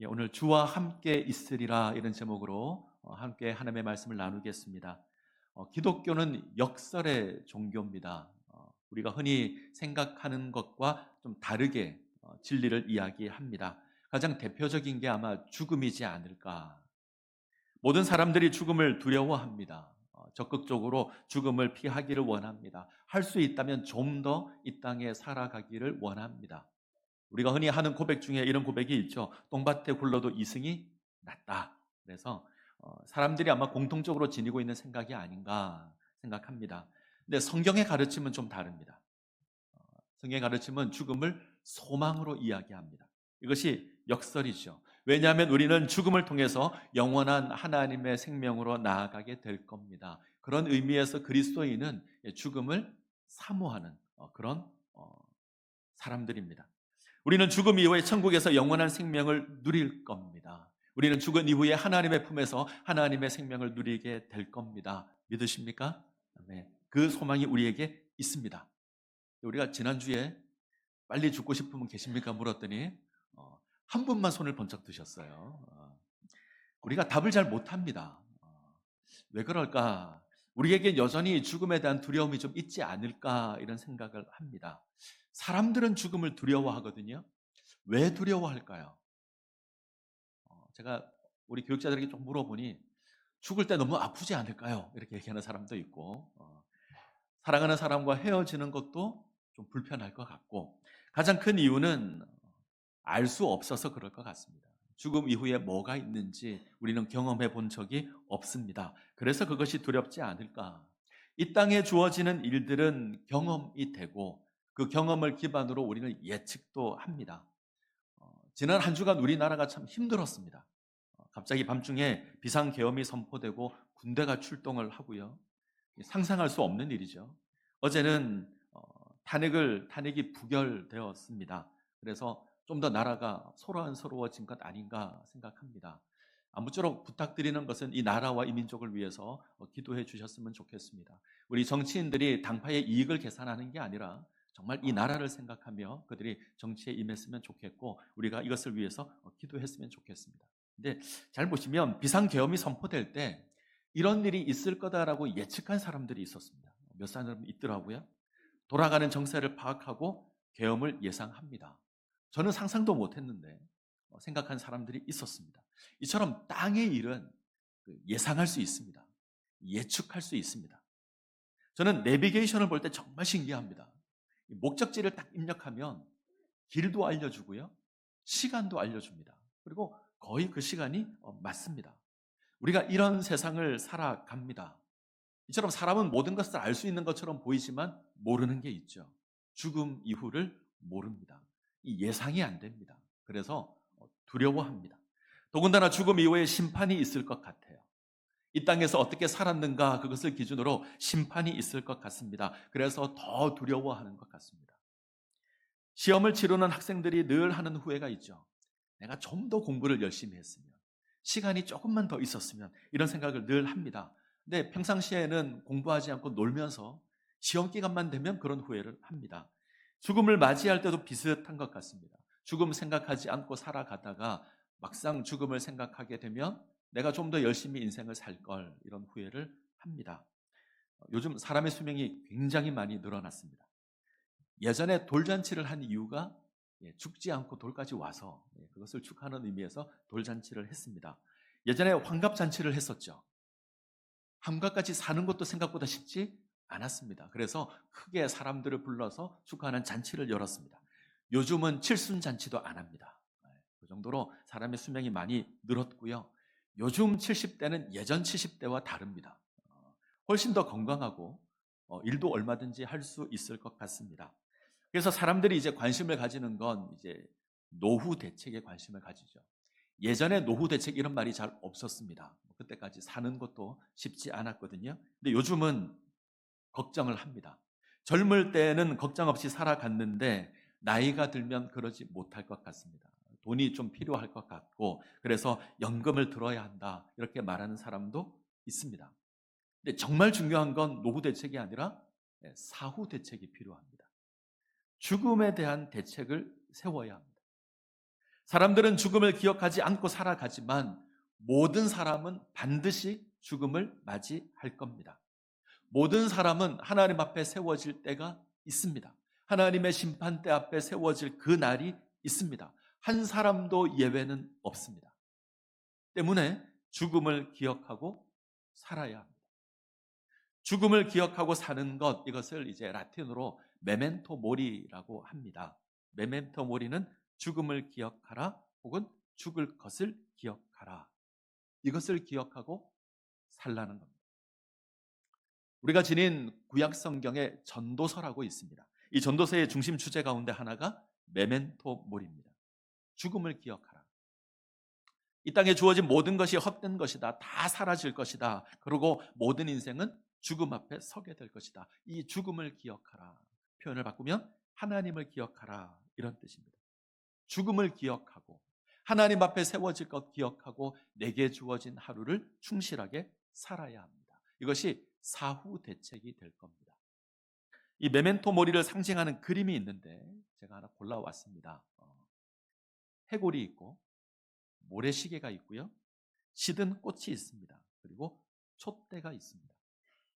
오늘 주와 함께 있으리라 이런 제목으로 함께 하나님의 말씀을 나누겠습니다. 기독교는 역설의 종교입니다. 우리가 흔히 생각하는 것과 좀 다르게 진리를 이야기합니다. 가장 대표적인 게 아마 죽음이지 않을까. 모든 사람들이 죽음을 두려워합니다. 적극적으로 죽음을 피하기를 원합니다. 할 수 있다면 좀 더 이 땅에 살아가기를 원합니다. 우리가 흔히 하는 고백 중에 이런 고백이 있죠. 똥밭에 굴러도 이승이 낫다. 그래서 사람들이 아마 공통적으로 지니고 있는 생각이 아닌가 생각합니다. 근데 성경의 가르침은 좀 다릅니다. 성경의 가르침은 죽음을 소망으로 이야기합니다. 이것이 역설이죠. 왜냐하면 우리는 죽음을 통해서 영원한 하나님의 생명으로 나아가게 될 겁니다. 그런 의미에서 그리스도인은 죽음을 사모하는 그런 사람들입니다. 우리는 죽음 이후에 천국에서 영원한 생명을 누릴 겁니다. 우리는 죽은 이후에 하나님의 품에서 하나님의 생명을 누리게 될 겁니다. 믿으십니까? 네. 그 소망이 우리에게 있습니다. 우리가 지난주에 빨리 죽고 싶은 분 계십니까? 물었더니 한 분만 손을 번쩍 드셨어요. 우리가 답을 잘 못합니다. 왜 그럴까? 우리에게 여전히 죽음에 대한 두려움이 좀 있지 않을까 이런 생각을 합니다. 사람들은 죽음을 두려워하거든요. 왜 두려워할까요? 제가 우리 교육자들에게 좀 물어보니 죽을 때 너무 아프지 않을까요? 이렇게 얘기하는 사람도 있고 사랑하는 사람과 헤어지는 것도 좀 불편할 것 같고 가장 큰 이유는 알 수 없어서 그럴 것 같습니다. 죽음 이후에 뭐가 있는지 우리는 경험해 본 적이 없습니다. 그래서 그것이 두렵지 않을까? 이 땅에 주어지는 일들은 경험이 되고 그 경험을 기반으로 우리는 예측도 합니다. 지난 한 주간 우리나라가 참 힘들었습니다. 갑자기 밤중에 비상계엄이 선포되고 군대가 출동을 하고요. 상상할 수 없는 일이죠. 어제는 탄핵이 부결되었습니다. 그래서 좀 더 나라가 소란스러워진 것 아닌가 생각합니다. 아무쪼록 부탁드리는 것은 이 나라와 이 민족을 위해서 기도해 주셨으면 좋겠습니다. 우리 정치인들이 당파의 이익을 계산하는 게 아니라 정말 이 나라를 생각하며 그들이 정치에 임했으면 좋겠고 우리가 이것을 위해서 기도했으면 좋겠습니다. 근데 잘 보시면 비상계엄이 선포될 때 이런 일이 있을 거다라고 예측한 사람들이 있었습니다. 몇 사람 있더라고요. 돌아가는 정세를 파악하고 계엄을 예상합니다. 저는 상상도 못했는데 생각한 사람들이 있었습니다. 이처럼 땅의 일은 예상할 수 있습니다. 예측할 수 있습니다. 저는 내비게이션을 볼 때 정말 신기합니다. 목적지를 딱 입력하면 길도 알려주고요. 시간도 알려줍니다. 그리고 거의 그 시간이 맞습니다. 우리가 이런 세상을 살아갑니다. 이처럼 사람은 모든 것을 알 수 있는 것처럼 보이지만 모르는 게 있죠. 죽음 이후를 모릅니다. 이 예상이 안 됩니다. 그래서 두려워합니다. 더군다나 죽음 이후에 심판이 있을 것 같아요. 이 땅에서 어떻게 살았는가 그것을 기준으로 심판이 있을 것 같습니다. 그래서 더 두려워하는 것 같습니다. 시험을 치르는 학생들이 늘 하는 후회가 있죠. 내가 좀 더 공부를 열심히 했으면, 시간이 조금만 더 있었으면 이런 생각을 늘 합니다. 근데 평상시에는 공부하지 않고 놀면서 시험 기간만 되면 그런 후회를 합니다. 죽음을 맞이할 때도 비슷한 것 같습니다. 죽음 생각하지 않고 살아가다가 막상 죽음을 생각하게 되면 내가 좀 더 열심히 인생을 살 걸 이런 후회를 합니다. 요즘 사람의 수명이 굉장히 많이 늘어났습니다. 예전에 돌잔치를 한 이유가 죽지 않고 돌까지 와서 그것을 축하하는 의미에서 돌잔치를 했습니다. 예전에 환갑잔치를 했었죠. 환갑까지 사는 것도 생각보다 쉽지 않았습니다. 그래서 크게 사람들을 불러서 축하하는 잔치를 열었습니다. 요즘은 칠순잔치도 안 합니다. 그 정도로 사람의 수명이 많이 늘었고요. 요즘 70대는 예전 70대와 다릅니다. 훨씬 더 건강하고 일도 얼마든지 할 수 있을 것 같습니다. 그래서 사람들이 이제 관심을 가지는 건 이제 노후 대책에 관심을 가지죠. 예전에 노후 대책 이런 말이 잘 없었습니다. 그때까지 사는 것도 쉽지 않았거든요. 근데 요즘은 걱정을 합니다. 젊을 때는 걱정 없이 살아갔는데 나이가 들면 그러지 못할 것 같습니다. 돈이 좀 필요할 것 같고 그래서 연금을 들어야 한다 이렇게 말하는 사람도 있습니다. 근데 정말 중요한 건 노후 대책이 아니라 사후 대책이 필요합니다. 죽음에 대한 대책을 세워야 합니다. 사람들은 죽음을 기억하지 않고 살아가지만 모든 사람은 반드시 죽음을 맞이할 겁니다. 모든 사람은 하나님 앞에 세워질 때가 있습니다. 하나님의 심판대 앞에 세워질 그 날이 있습니다. 한 사람도 예외는 없습니다. 때문에 죽음을 기억하고 살아야 합니다. 죽음을 기억하고 사는 것, 이것을 이제 라틴어로 메멘토 모리라고 합니다. 메멘토 모리는 죽음을 기억하라 혹은 죽을 것을 기억하라. 이것을 기억하고 살라는 겁니다. 우리가 지닌 구약 성경에 전도서라고 있습니다. 이 전도서의 중심 주제 가운데 하나가 메멘토 모리입니다. 죽음을 기억하라. 이 땅에 주어진 모든 것이 헛된 것이다. 다 사라질 것이다. 그리고 모든 인생은 죽음 앞에 서게 될 것이다. 이 죽음을 기억하라. 표현을 바꾸면 하나님을 기억하라. 이런 뜻입니다. 죽음을 기억하고 하나님 앞에 세워질 것 기억하고 내게 주어진 하루를 충실하게 살아야 합니다. 이것이 사후 대책이 될 겁니다. 이 메멘토 모리를 상징하는 그림이 있는데 제가 하나 골라왔습니다. 해골이 있고 모래시계가 있고요. 시든 꽃이 있습니다. 그리고 촛대가 있습니다.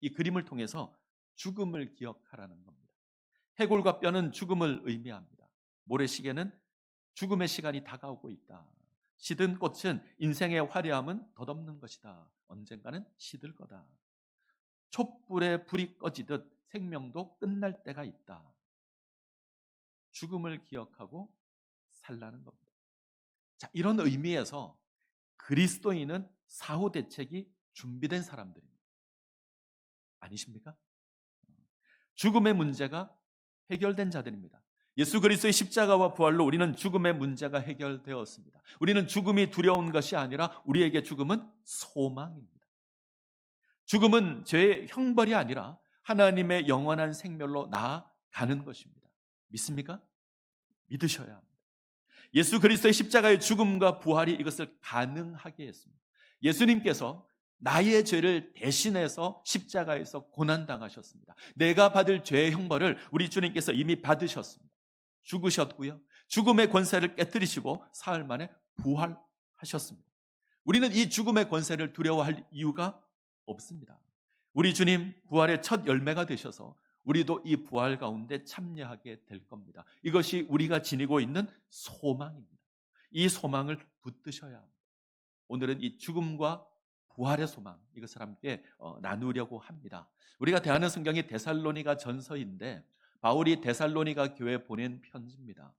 이 그림을 통해서 죽음을 기억하라는 겁니다. 해골과 뼈는 죽음을 의미합니다. 모래시계는 죽음의 시간이 다가오고 있다. 시든 꽃은 인생의 화려함은 덧없는 것이다. 언젠가는 시들 거다. 촛불에 불이 꺼지듯 생명도 끝날 때가 있다. 죽음을 기억하고 살라는 겁니다. 자, 이런 의미에서 그리스도인은 사후 대책이 준비된 사람들입니다. 아니십니까? 죽음의 문제가 해결된 자들입니다. 예수 그리스도의 십자가와 부활로 우리는 죽음의 문제가 해결되었습니다. 우리는 죽음이 두려운 것이 아니라 우리에게 죽음은 소망입니다. 죽음은 죄의 형벌이 아니라 하나님의 영원한 생멸로 나아가는 것입니다. 믿습니까? 믿으셔야 합니다. 예수 그리스도의 십자가의 죽음과 부활이 이것을 가능하게 했습니다. 예수님께서 나의 죄를 대신해서 십자가에서 고난당하셨습니다. 내가 받을 죄의 형벌을 우리 주님께서 이미 받으셨습니다. 죽으셨고요. 죽음의 권세를 깨뜨리시고 사흘 만에 부활하셨습니다. 우리는 이 죽음의 권세를 두려워할 이유가 없습니다. 우리 주님 부활의 첫 열매가 되셔서 우리도 이 부활 가운데 참여하게 될 겁니다. 이것이 우리가 지니고 있는 소망입니다. 이 소망을 붙드셔야 합니다. 오늘은 이 죽음과 부활의 소망, 이것을 함께 나누려고 합니다. 우리가 대하는 성경이 데살로니가 전서인데 바울이 데살로니가 교회에 보낸 편지입니다.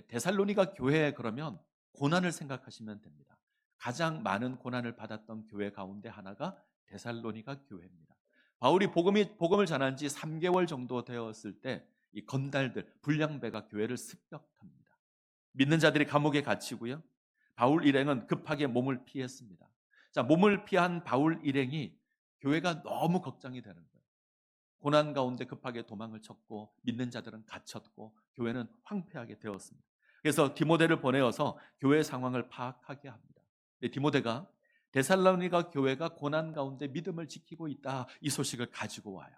데살로니가 교회 그러면 고난을 생각하시면 됩니다. 가장 많은 고난을 받았던 교회 가운데 하나가 데살로니가 교회입니다. 바울이 복음을 전한 지 3개월 정도 되었을 때 이 건달들, 불량배가 교회를 습격합니다. 믿는 자들이 감옥에 갇히고요. 바울 일행은 급하게 몸을 피했습니다. 자, 몸을 피한 바울 일행이 교회가 너무 걱정이 되는 거예요. 고난 가운데 급하게 도망을 쳤고 믿는 자들은 갇혔고 교회는 황폐하게 되었습니다. 그래서 디모데를 보내어서 교회 상황을 파악하게 합니다. 디모데가 데살로니가 교회가 고난 가운데 믿음을 지키고 있다, 이 소식을 가지고 와요.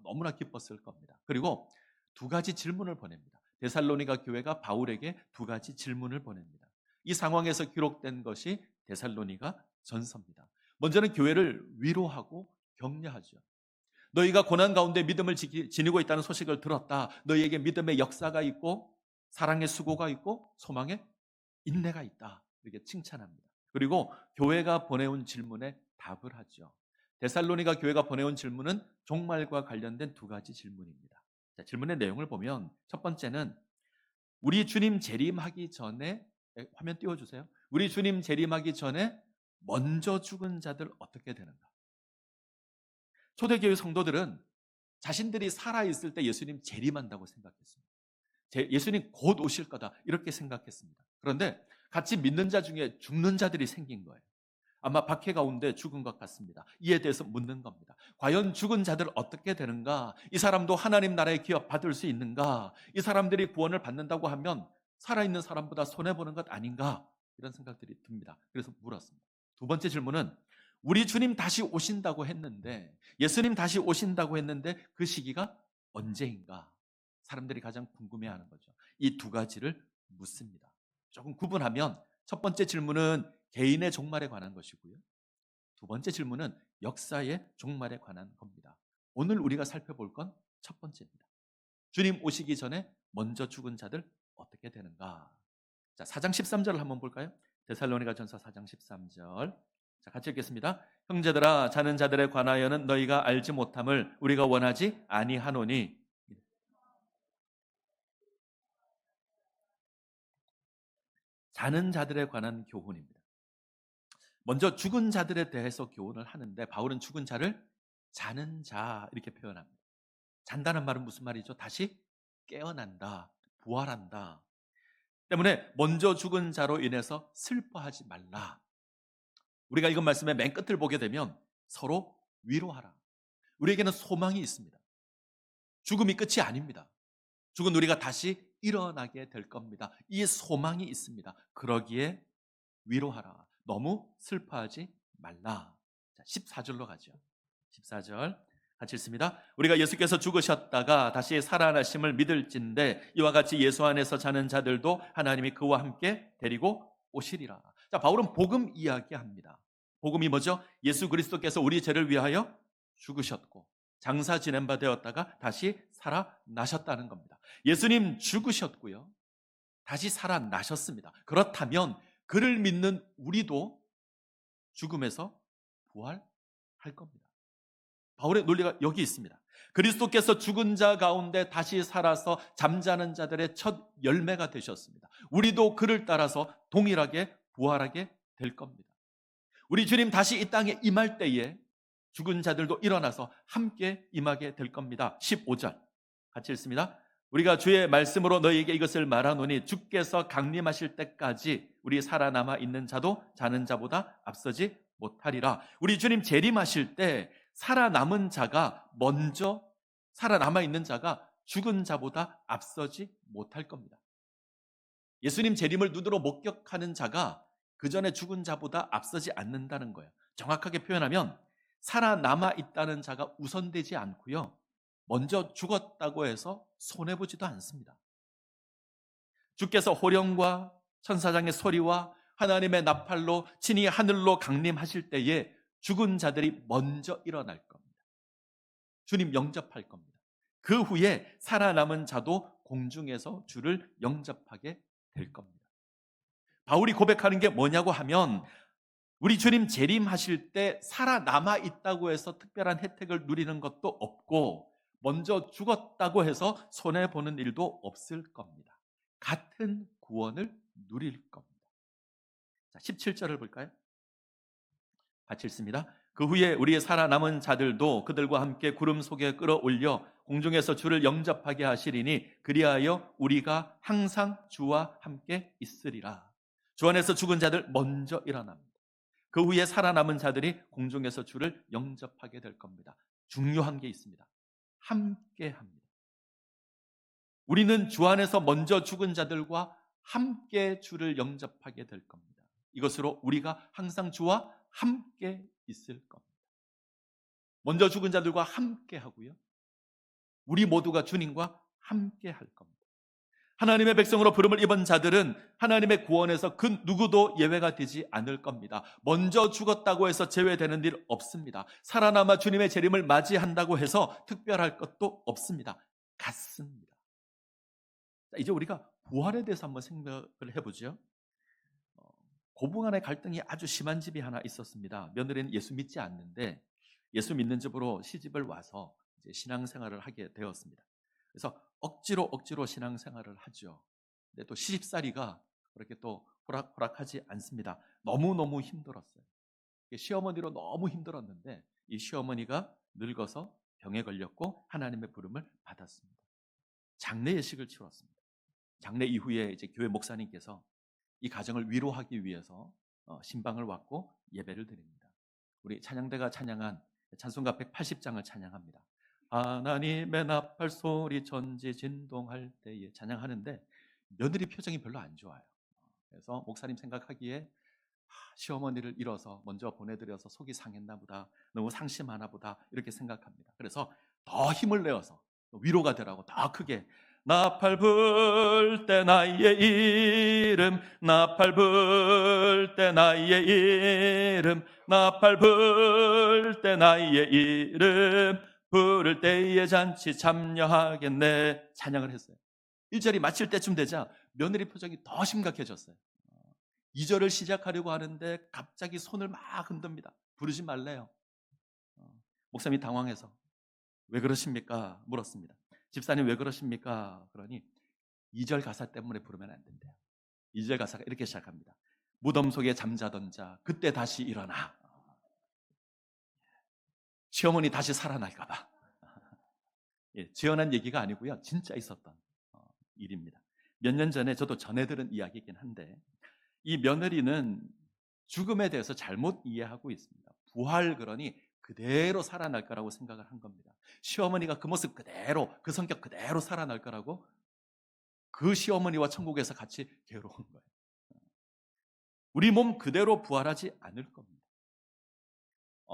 너무나 기뻤을 겁니다. 그리고 두 가지 질문을 보냅니다. 데살로니가 교회가 바울에게 두 가지 질문을 보냅니다. 이 상황에서 기록된 것이 데살로니가 전서입니다. 먼저는 교회를 위로하고 격려하죠. 너희가 고난 가운데 믿음을 지니고 있다는 소식을 들었다. 너희에게 믿음의 역사가 있고 사랑의 수고가 있고 소망의 인내가 있다. 이렇게 칭찬합니다. 그리고 교회가 보내온 질문에 답을 하죠. 데살로니가 교회가 보내온 질문은 종말과 관련된 두 가지 질문입니다. 자, 질문의 내용을 보면 첫 번째는 우리 주님 재림하기 전에, 화면 띄워주세요. 우리 주님 재림하기 전에 먼저 죽은 자들 어떻게 되는가? 초대교회 성도들은 자신들이 살아있을 때 예수님 재림한다고 생각했습니다. 예수님 곧 오실 거다, 이렇게 생각했습니다. 그런데 같이 믿는 자 중에 죽는 자들이 생긴 거예요. 아마 박해 가운데 죽은 것 같습니다. 이에 대해서 묻는 겁니다. 과연 죽은 자들 어떻게 되는가? 이 사람도 하나님 나라의 기업 받을 수 있는가? 이 사람들이 구원을 받는다고 하면 살아있는 사람보다 손해보는 것 아닌가? 이런 생각들이 듭니다. 그래서 물었습니다. 두 번째 질문은 우리 주님 다시 오신다고 했는데, 예수님 다시 오신다고 했는데 그 시기가 언제인가? 사람들이 가장 궁금해하는 거죠. 이 두 가지를 묻습니다. 조금 구분하면 첫 번째 질문은 개인의 종말에 관한 것이고요. 두 번째 질문은 역사의 종말에 관한 겁니다. 오늘 우리가 살펴볼 건 첫 번째입니다. 주님 오시기 전에 먼저 죽은 자들 어떻게 되는가? 자, 4장 13절을 한번 볼까요? 데살로니가전서 4장 13절. 자, 같이 읽겠습니다. 형제들아, 자는 자들에 관하여는 너희가 알지 못함을 우리가 원하지 아니하노니. 자는 자들에 관한 교훈입니다. 먼저 죽은 자들에 대해서 교훈을 하는데 바울은 죽은 자를 자는 자 이렇게 표현합니다. 잔다는 말은 무슨 말이죠? 다시 깨어난다, 부활한다. 때문에 먼저 죽은 자로 인해서 슬퍼하지 말라. 우리가 이건 말씀의 맨 끝을 보게 되면 서로 위로하라. 우리에게는 소망이 있습니다. 죽음이 끝이 아닙니다. 죽은 우리가 다시 일어나게 될 겁니다. 이 소망이 있습니다. 그러기에 위로하라. 너무 슬퍼하지 말라. 자, 14절로 가죠. 14절 같이 읽습니다. 우리가 예수께서 죽으셨다가 다시 살아나심을 믿을진대 이와 같이 예수 안에서 자는 자들도 하나님이 그와 함께 데리고 오시리라. 자, 바울은 복음 이야기합니다. 복음이 뭐죠? 예수 그리스도께서 우리 죄를 위하여 죽으셨고 장사 지낸 바 되었다가 다시 살아나셨다는 겁니다. 예수님 죽으셨고요. 다시 살아나셨습니다. 그렇다면 그를 믿는 우리도 죽음에서 부활할 겁니다. 바울의 논리가 여기 있습니다. 그리스도께서 죽은 자 가운데 다시 살아서 잠자는 자들의 첫 열매가 되셨습니다. 우리도 그를 따라서 동일하게 부활하게 될 겁니다. 우리 주님 다시 이 땅에 임할 때에 죽은 자들도 일어나서 함께 임하게 될 겁니다. 15절 같이 읽습니다. 우리가 주의 말씀으로 너희에게 이것을 말하노니 주께서 강림하실 때까지 우리 살아남아 있는 자도 자는 자보다 앞서지 못하리라. 우리 주님 재림하실 때 살아남은 자가 먼저 살아남아 있는 자가 죽은 자보다 앞서지 못할 겁니다. 예수님 재림을 눈으로 목격하는 자가 그 전에 죽은 자보다 앞서지 않는다는 거예요. 정확하게 표현하면 살아남아 있다는 자가 우선되지 않고요. 먼저 죽었다고 해서 손해보지도 않습니다. 주께서 호령과 천사장의 소리와 하나님의 나팔로 친히 하늘로 강림하실 때에 죽은 자들이 먼저 일어날 겁니다. 주님 영접할 겁니다. 그 후에 살아남은 자도 공중에서 주를 영접하게 될 겁니다. 바울이 고백하는 게 뭐냐고 하면 우리 주님 재림하실 때 살아남아 있다고 해서 특별한 혜택을 누리는 것도 없고 먼저 죽었다고 해서 손해보는 일도 없을 겁니다. 같은 구원을 누릴 겁니다. 자, 17절을 볼까요? 같이 읽습니다. 그 후에 우리의 살아남은 자들도 그들과 함께 구름 속에 끌어올려 공중에서 주를 영접하게 하시리니 그리하여 우리가 항상 주와 함께 있으리라. 주 안에서 죽은 자들 먼저 일어납니다. 그 후에 살아남은 자들이 공중에서 주를 영접하게 될 겁니다. 중요한 게 있습니다. 함께 합니다. 우리는 주 안에서 먼저 죽은 자들과 함께 주를 영접하게 될 겁니다. 이것으로 우리가 항상 주와 함께 있을 겁니다. 먼저 죽은 자들과 함께 하고요. 우리 모두가 주님과 함께 할 겁니다. 하나님의 백성으로 부름을 입은 자들은 하나님의 구원에서 그 누구도 예외가 되지 않을 겁니다. 먼저 죽었다고 해서 제외되는 일 없습니다. 살아남아 주님의 재림을 맞이한다고 해서 특별할 것도 없습니다. 같습니다. 이제 우리가 부활에 대해서 한번 생각을 해보죠. 고부간의 갈등이 아주 심한 집이 하나 있었습니다. 며느리는 예수 믿지 않는데 예수 믿는 집으로 시집을 와서 이제 신앙생활을 하게 되었습니다. 그래서 억지로 신앙생활을 하죠. 근데 또 시집살이가 그렇게 또 호락호락하지 않습니다. 너무너무 힘들었어요. 시어머니로 너무 힘들었는데 이 시어머니가 늙어서 병에 걸렸고 하나님의 부름을 받았습니다. 장례 예식을 치렀습니다. 장례 이후에 이제 교회 목사님께서 이 가정을 위로하기 위해서 신방을 왔고 예배를 드립니다. 우리 찬양대가 찬양한 찬송가 180장을 찬양합니다. 하나님의 나팔 소리 전지 진동할 때에 찬양하는데 며느리 표정이 별로 안 좋아요. 그래서 목사님 생각하기에 시어머니를 잃어서 먼저 보내드려서 속이 상했나 보다, 너무 상심하나 보다 이렇게 생각합니다. 그래서 더 힘을 내어서 위로가 되라고 더 크게 나팔 불 때 나의 이름, 나팔 불 때 나의 이름, 나팔 불 때 나의 이름, 부를 때에 잔치 참여하겠네. 찬양을 했어요. 1절이 마칠 때쯤 되자 며느리 표정이 더 심각해졌어요. 2절을 시작하려고 하는데 갑자기 손을 막 흔듭니다. 부르지 말래요. 목사님이 당황해서 왜 그러십니까? 물었습니다. 집사님 왜 그러십니까? 그러니 2절 가사 때문에 부르면 안 된대요. 2절 가사가 이렇게 시작합니다. 무덤 속에 잠자던 자 그때 다시 일어나. 시어머니 다시 살아날까 봐. 예, 지어낸 얘기가 아니고요. 진짜 있었던 일입니다. 몇 년 전에 저도 전해 들은 이야기이긴 한데 이 며느리는 죽음에 대해서 잘못 이해하고 있습니다. 부활 그러니 그대로 살아날 거라고 생각을 한 겁니다. 시어머니가 그 모습 그대로, 그 성격 그대로 살아날 거라고 그 시어머니와 천국에서 같이 괴로운 거예요. 우리 몸 그대로 부활하지 않을 겁니다.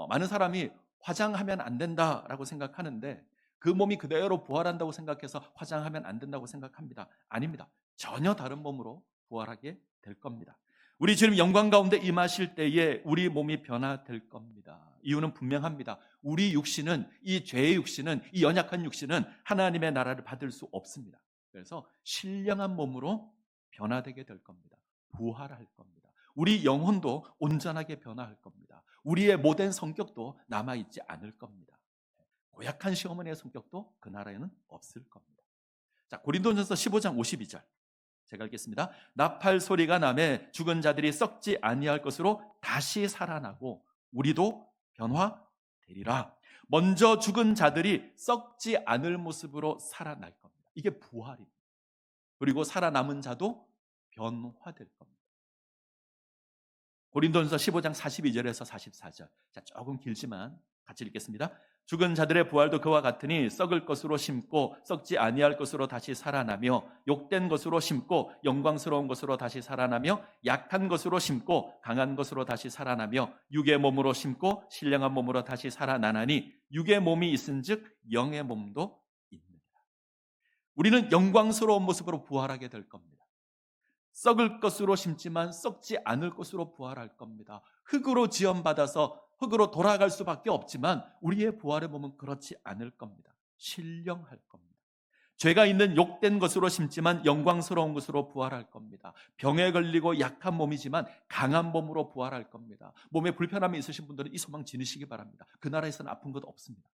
많은 사람이 화장하면 안 된다라고 생각하는데 그 몸이 그대로 부활한다고 생각해서 화장하면 안 된다고 생각합니다. 아닙니다. 전혀 다른 몸으로 부활하게 될 겁니다. 우리 주님 영광 가운데 임하실 때에 우리 몸이 변화될 겁니다. 이유는 분명합니다. 우리 육신은, 이 죄의 육신은, 이 연약한 육신은 하나님의 나라를 받을 수 없습니다. 그래서 신령한 몸으로 변화되게 될 겁니다. 부활할 겁니다. 우리 영혼도 온전하게 변화할 겁니다. 우리의 모든 성격도 남아있지 않을 겁니다. 고약한 시어머니의 성격도 그 나라에는 없을 겁니다. 자, 고린도전서 15장 52절 제가 읽겠습니다. 나팔 소리가 나매 죽은 자들이 썩지 아니할 것으로 다시 살아나고 우리도 변화되리라. 먼저 죽은 자들이 썩지 않을 모습으로 살아날 겁니다. 이게 부활입니다. 그리고 살아남은 자도 변화될 겁니다. 고린도전서 15장 42절에서 44절. 자, 조금 길지만 같이 읽겠습니다. 죽은 자들의 부활도 그와 같으니 썩을 것으로 심고 썩지 아니할 것으로 다시 살아나며 욕된 것으로 심고 영광스러운 것으로 다시 살아나며 약한 것으로 심고 강한 것으로 다시 살아나며 육의 몸으로 심고 신령한 몸으로 다시 살아나나니 육의 몸이 있은즉 영의 몸도 있느니라. 우리는 영광스러운 모습으로 부활하게 될 겁니다. 썩을 것으로 심지만 썩지 않을 것으로 부활할 겁니다. 흙으로 지음받아서 흙으로 돌아갈 수밖에 없지만 우리의 부활의 몸은 그렇지 않을 겁니다. 신령할 겁니다. 죄가 있는 욕된 것으로 심지만 영광스러운 것으로 부활할 겁니다. 병에 걸리고 약한 몸이지만 강한 몸으로 부활할 겁니다. 몸에 불편함이 있으신 분들은 이 소망 지니시기 바랍니다. 그 나라에서는 아픈 것 없습니다.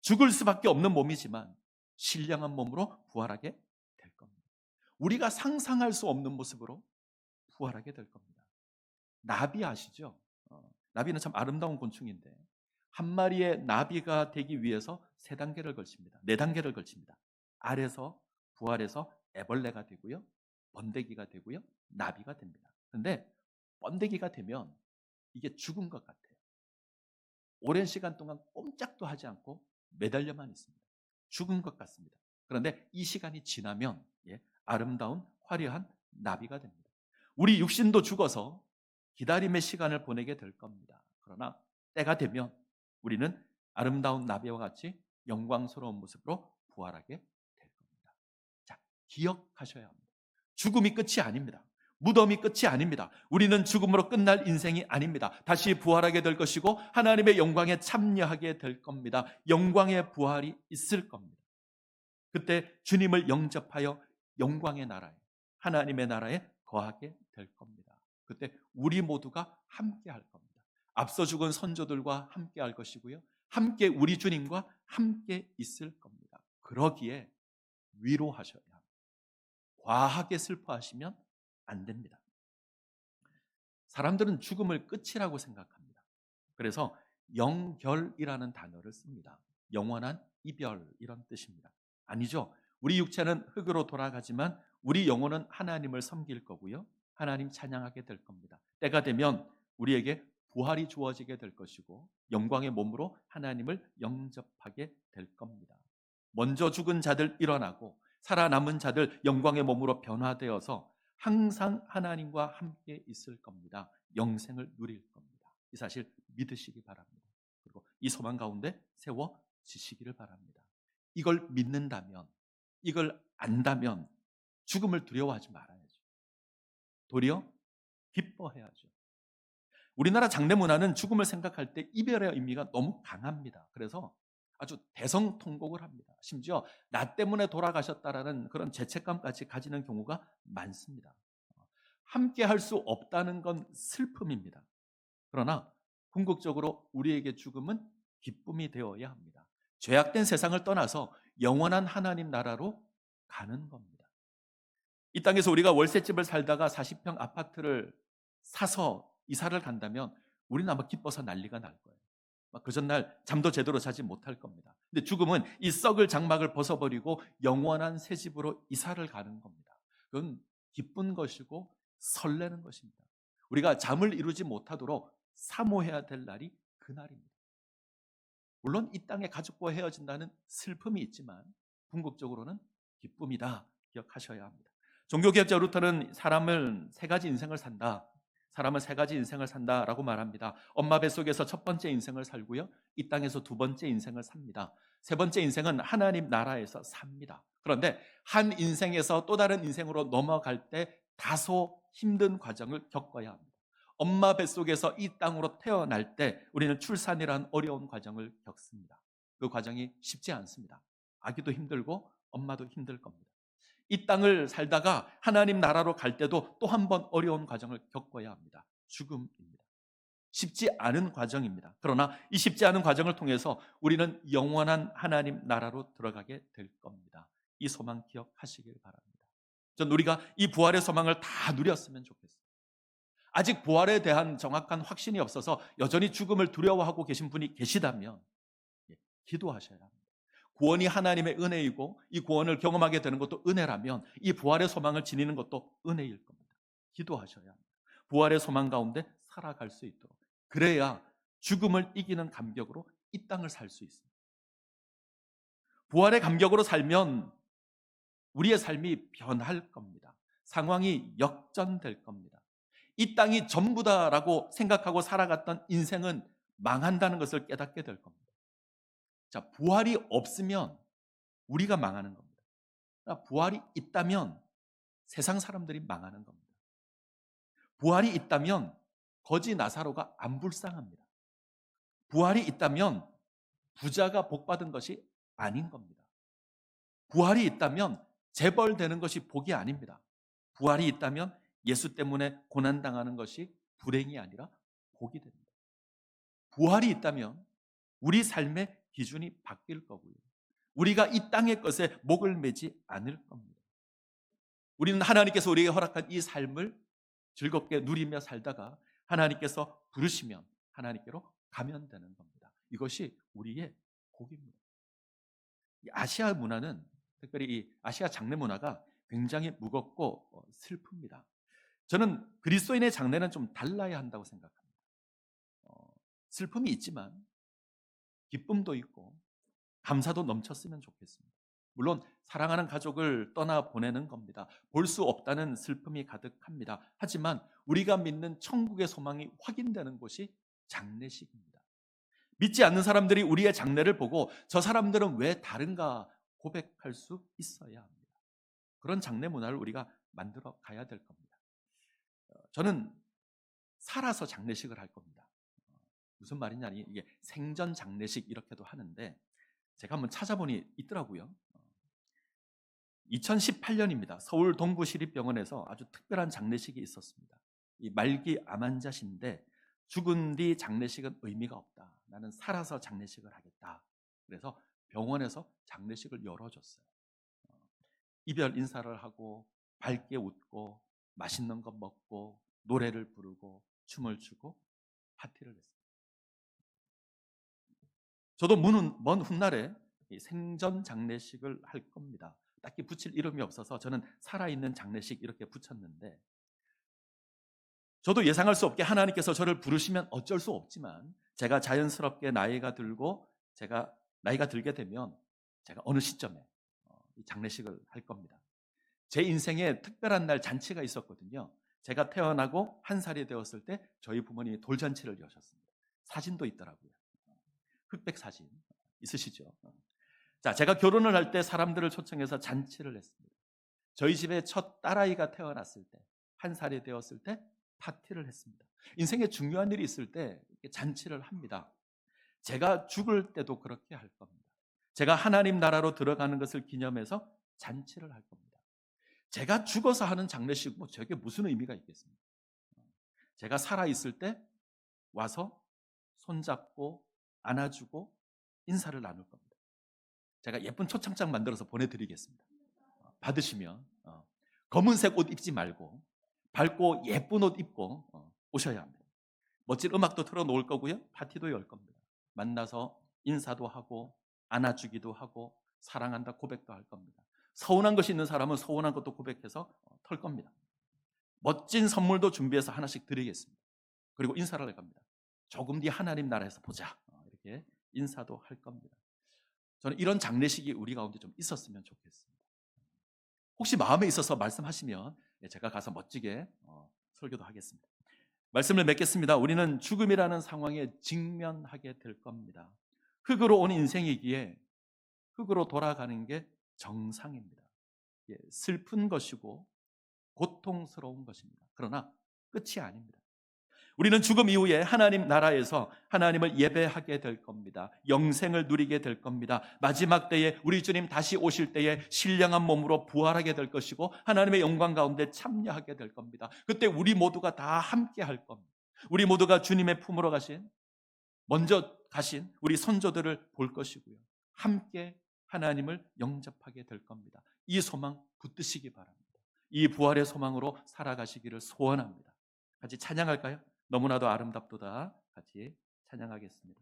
죽을 수밖에 없는 몸이지만 신령한 몸으로 부활하게 될 겁니다. 우리가 상상할 수 없는 모습으로 부활하게 될 겁니다. 나비 아시죠? 나비는 참 아름다운 곤충인데 한 마리의 나비가 되기 위해서 3단계를 걸칩니다. 4단계를 걸칩니다. 알에서 부활해서 애벌레가 되고요. 번데기가 되고요. 나비가 됩니다. 그런데 번데기가 되면 이게 죽은 것 같아요. 오랜 시간 동안 꼼짝도 하지 않고 매달려만 있습니다. 죽은 것 같습니다. 그런데 이 시간이 지나면 아름다운 화려한 나비가 됩니다. 우리 육신도 죽어서 기다림의 시간을 보내게 될 겁니다. 그러나 때가 되면 우리는 아름다운 나비와 같이 영광스러운 모습으로 부활하게 될 겁니다. 자, 기억하셔야 합니다. 죽음이 끝이 아닙니다. 무덤이 끝이 아닙니다. 우리는 죽음으로 끝날 인생이 아닙니다. 다시 부활하게 될 것이고 하나님의 영광에 참여하게 될 겁니다. 영광의 부활이 있을 겁니다. 그때 주님을 영접하여 영광의 나라에, 하나님의 나라에 거하게 될 겁니다. 그때 우리 모두가 함께 할 겁니다. 앞서 죽은 선조들과 함께 할 것이고요. 함께 우리 주님과 함께 있을 겁니다. 그러기에 위로하셔야 합니다. 과하게 슬퍼하시면 안 됩니다. 사람들은 죽음을 끝이라고 생각합니다. 그래서 영결이라는 단어를 씁니다. 영원한 이별 이런 뜻입니다. 아니죠. 우리 육체는 흙으로 돌아가지만 우리 영혼은 하나님을 섬길 거고요. 하나님 찬양하게 될 겁니다. 때가 되면 우리에게 부활이 주어지게 될 것이고 영광의 몸으로 하나님을 영접하게 될 겁니다. 먼저 죽은 자들 일어나고 살아남은 자들 영광의 몸으로 변화되어서 항상 하나님과 함께 있을 겁니다. 영생을 누릴 겁니다. 이 사실 믿으시기 바랍니다. 그리고 이 소망 가운데 세워지시기를 바랍니다. 이걸 믿는다면 이걸 안다면 죽음을 두려워하지 말아야죠. 도리어 기뻐해야죠. 우리나라 장례 문화는 죽음을 생각할 때 이별의 의미가 너무 강합니다. 그래서 아주 대성통곡을 합니다. 심지어 나 때문에 돌아가셨다라는 그런 죄책감까지 가지는 경우가 많습니다. 함께 할 수 없다는 건 슬픔입니다. 그러나 궁극적으로 우리에게 죽음은 기쁨이 되어야 합니다. 죄악된 세상을 떠나서 영원한 하나님 나라로 가는 겁니다. 이 땅에서 우리가 월세집을 살다가 40평 아파트를 사서 이사를 간다면 우리는 아마 기뻐서 난리가 날 거예요. 그 전날 잠도 제대로 자지 못할 겁니다. 근데 죽음은 이 썩을 장막을 벗어버리고 영원한 새 집으로 이사를 가는 겁니다. 그건 기쁜 것이고 설레는 것입니다. 우리가 잠을 이루지 못하도록 사모해야 될 날이 그날입니다. 물론 이 땅의 가족과 헤어진다는 슬픔이 있지만 궁극적으로는 기쁨이다 기억하셔야 합니다. 종교개혁자 루터는 사람은 세 가지 인생을 산다라고 말합니다. 엄마 뱃속에서 첫 번째 인생을 살고요, 이 땅에서 두 번째 인생을 삽니다. 세 번째 인생은 하나님 나라에서 삽니다. 그런데 한 인생에서 또 다른 인생으로 넘어갈 때 다소 힘든 과정을 겪어야 합니다. 엄마 뱃속에서 이 땅으로 태어날 때 우리는 출산이라는 어려운 과정을 겪습니다. 그 과정이 쉽지 않습니다. 아기도 힘들고 엄마도 힘들 겁니다. 이 땅을 살다가 하나님 나라로 갈 때도 또 한 번 어려운 과정을 겪어야 합니다. 죽음입니다. 쉽지 않은 과정입니다. 그러나 이 쉽지 않은 과정을 통해서 우리는 영원한 하나님 나라로 들어가게 될 겁니다. 이 소망 기억하시길 바랍니다. 전 우리가 이 부활의 소망을 다 누렸으면 좋겠습니다. 아직 부활에 대한 정확한 확신이 없어서 여전히 죽음을 두려워하고 계신 분이 계시다면 기도하셔야 합니다. 구원이 하나님의 은혜이고 이 구원을 경험하게 되는 것도 은혜라면 이 부활의 소망을 지니는 것도 은혜일 겁니다. 기도하셔야 합니다. 부활의 소망 가운데 살아갈 수 있도록. 그래야 죽음을 이기는 감격으로 이 땅을 살 수 있습니다. 부활의 감격으로 살면 우리의 삶이 변할 겁니다. 상황이 역전될 겁니다. 이 땅이 전부다라고 생각하고 살아갔던 인생은 망한다는 것을 깨닫게 될 겁니다. 자, 부활이 없으면 우리가 망하는 겁니다. 부활이 있다면 세상 사람들이 망하는 겁니다. 부활이 있다면 거지 나사로가 안 불쌍합니다. 부활이 있다면 부자가 복받은 것이 아닌 겁니다. 부활이 있다면 재벌되는 것이 복이 아닙니다. 부활이 있다면 예수 때문에 고난당하는 것이 불행이 아니라 복이 됩니다. 부활이 있다면 우리 삶의 기준이 바뀔 거고요, 우리가 이 땅의 것에 목을 매지 않을 겁니다. 우리는 하나님께서 우리에게 허락한 이 삶을 즐겁게 누리며 살다가 하나님께서 부르시면 하나님께로 가면 되는 겁니다. 이것이 우리의 복입니다. 아시아 문화는, 특별히 이 아시아 장례 문화가 굉장히 무겁고 슬픕니다. 저는 그리스도인의 장례는 좀 달라야 한다고 생각합니다. 슬픔이 있지만 기쁨도 있고 감사도 넘쳤으면 좋겠습니다. 물론 사랑하는 가족을 떠나보내는 겁니다. 볼 수 없다는 슬픔이 가득합니다. 하지만 우리가 믿는 천국의 소망이 확인되는 곳이 장례식입니다. 믿지 않는 사람들이 우리의 장례를 보고 저 사람들은 왜 다른가 고백할 수 있어야 합니다. 그런 장례 문화를 우리가 만들어 가야 될 겁니다. 저는 살아서 장례식을 할 겁니다. 무슨 말이냐니, 이게 생전 장례식 이렇게도 하는데 제가 한번 찾아보니 있더라고요. 2018년입니다. 서울 동부시립병원에서 아주 특별한 장례식이 있었습니다. 이 말기 암 환자신데 죽은 뒤 장례식은 의미가 없다. 나는 살아서 장례식을 하겠다. 그래서 병원에서 장례식을 열어줬어요. 이별 인사를 하고 밝게 웃고 맛있는 거 먹고 노래를 부르고 춤을 추고 파티를 했습니다. 저도 먼 훗날에 생전 장례식을 할 겁니다. 딱히 붙일 이름이 없어서 저는 살아있는 장례식 이렇게 붙였는데, 저도 예상할 수 없게 하나님께서 저를 부르시면 어쩔 수 없지만 제가 자연스럽게 나이가 들게 되면 제가 어느 시점에 이 장례식을 할 겁니다. 제 인생에 특별한 날 잔치가 있었거든요. 제가 태어나고 1살이 되었을 때 저희 부모님이 돌잔치를 여셨습니다. 사진도 있더라고요. 흑백 사진 있으시죠? 자, 제가 결혼을 할 때 사람들을 초청해서 잔치를 했습니다. 저희 집에 첫 딸아이가 태어났을 때, 1살이 되었을 때 파티를 했습니다. 인생에 중요한 일이 있을 때 이렇게 잔치를 합니다. 제가 죽을 때도 그렇게 할 겁니다. 제가 하나님 나라로 들어가는 것을 기념해서 잔치를 할 겁니다. 제가 죽어서 하는 장례식, 저게 무슨 의미가 있겠습니까? 제가 살아있을 때 와서 손잡고 안아주고 인사를 나눌 겁니다. 제가 예쁜 초청장 만들어서 보내드리겠습니다. 받으시면 검은색 옷 입지 말고 밝고 예쁜 옷 입고 오셔야 합니다. 멋진 음악도 틀어놓을 거고요. 파티도 열 겁니다. 만나서 인사도 하고 안아주기도 하고 사랑한다 고백도 할 겁니다. 서운한 것이 있는 사람은 서운한 것도 고백해서 털 겁니다. 멋진 선물도 준비해서 하나씩 드리겠습니다. 그리고 인사를 할 겁니다. 조금 뒤 하나님 나라에서 보자. 이렇게 인사도 할 겁니다. 저는 이런 장례식이 우리 가운데 좀 있었으면 좋겠습니다. 혹시 마음에 있어서 말씀하시면 제가 가서 멋지게 설교도 하겠습니다. 말씀을 맺겠습니다. 우리는 죽음이라는 상황에 직면하게 될 겁니다. 흙으로 온 인생이기에 흙으로 돌아가는 게 정상입니다. 슬픈 것이고 고통스러운 것입니다. 그러나 끝이 아닙니다. 우리는 죽음 이후에 하나님 나라에서 하나님을 예배하게 될 겁니다. 영생을 누리게 될 겁니다. 마지막 때에 우리 주님 다시 오실 때에 신령한 몸으로 부활하게 될 것이고 하나님의 영광 가운데 참여하게 될 겁니다. 그때 우리 모두가 다 함께 할 겁니다. 우리 모두가 주님의 품으로 먼저 가신 우리 선조들을 볼 것이고요. 함께 하나님을 영접하게 될 겁니다. 이 소망 붙드시기 바랍니다. 이 부활의 소망으로 살아가시기를 소원합니다. 같이 찬양할까요? 너무나도 아름답도다. 같이 찬양하겠습니다.